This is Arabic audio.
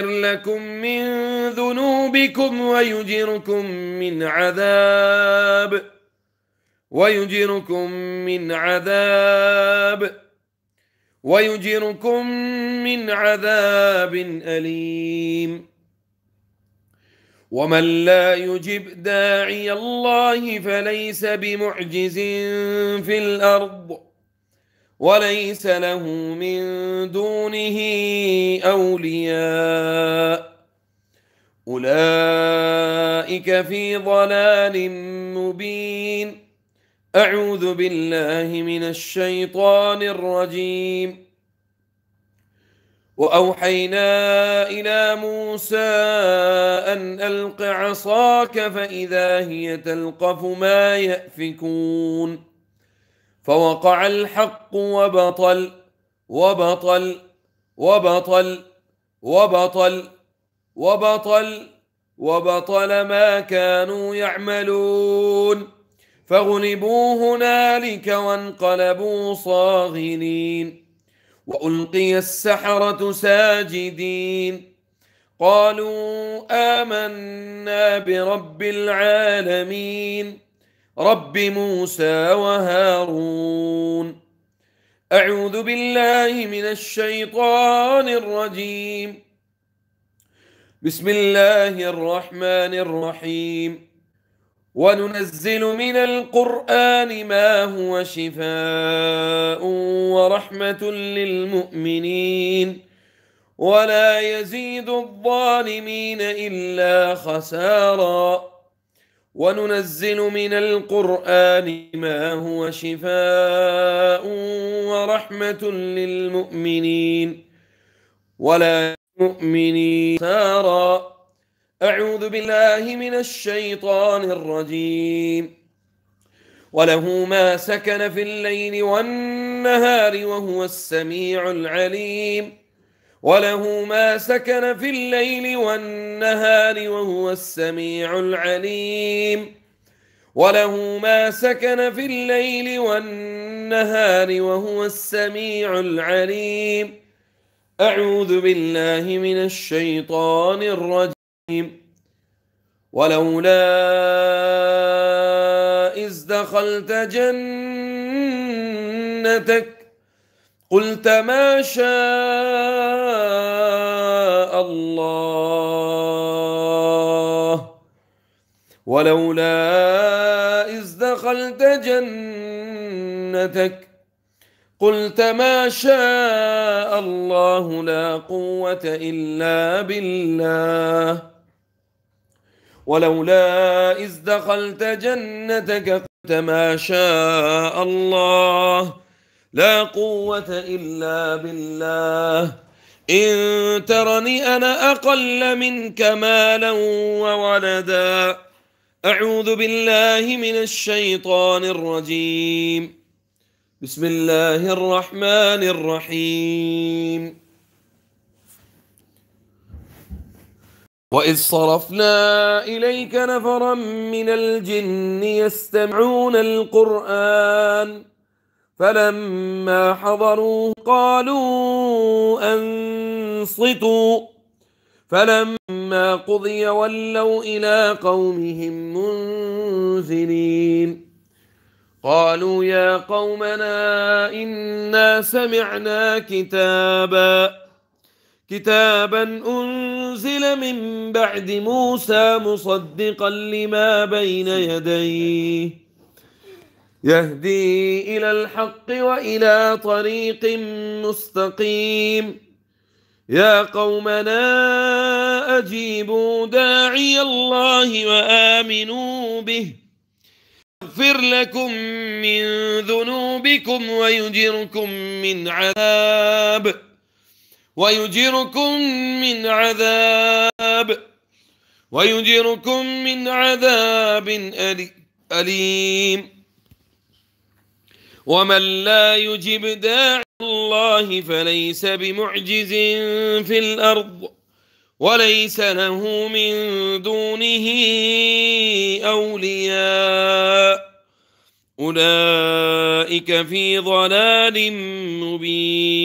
لكم من ذنوبكم ويجركم من عذاب أليم. ومن لا يجب داعي الله فليس بمعجز في الأرض وليس له من دونه أولياء أولئك في ضلال مبين. أعوذ بالله من الشيطان الرجيم. وأوحينا إلى موسى أن ألق عصاك فإذا هي تلقف ما يأفكون فوقع الحق وبطل وبطل وبطل وبطل وبطل وبطل ما كانوا يعملون فغلبوا هنالك وانقلبوا صاغرين. وألقي السحرة ساجدين قالوا آمنا برب العالمين رب موسى وهارون. أعوذ بالله من الشيطان الرجيم. بسم الله الرحمن الرحيم. وننزل من القرآن ما هو شفاء ورحمة للمؤمنين ولا يزيد الظالمين إلا خسارا. وننزل من القرآن ما هو شفاء ورحمة للمؤمنين ولا يؤمنين خسارا. أعوذ بالله من الشيطان الرجيم. وله ما سكن في الليل والنهار وهو السميع العليم. وله ما سكن في الليل والنهار وهو السميع العليم. وله ما سكن في الليل والنهار وهو السميع العليم. أعوذ بالله من الشيطان الرجيم. ولولا إذ دخلت جنتك قلت ما شاء الله ولولا إذ دخلت جنتك قلت ما شاء الله لا قوة إلا بالله ولولا إذ دخلت جنتك قلت ما شاء الله لا قوة إلا بالله إن ترني أنا أقل منك مالا وولدا. أعوذ بالله من الشيطان الرجيم. بسم الله الرحمن الرحيم. وإذ صرفنا إليك نفرا من الجن يستمعون القرآن فلما حضروه قالوا أنصتوا فلما قضي ولوا إلى قومهم منذرين. قالوا يا قومنا إنا سمعنا كتابا أنزل من بعد موسى مصدقا لما بين يديه يهدي إلى الحق وإلى طريق مستقيم. يا قومنا أجيبوا داعي الله وآمنوا به يغفر لكم من ذنوبكم ويجركم من عذاب أليم. ومن لا يجب داعي الله فليس بمعجز في الأرض وليس له من دونه أولياء أولئك في ضلال مبين.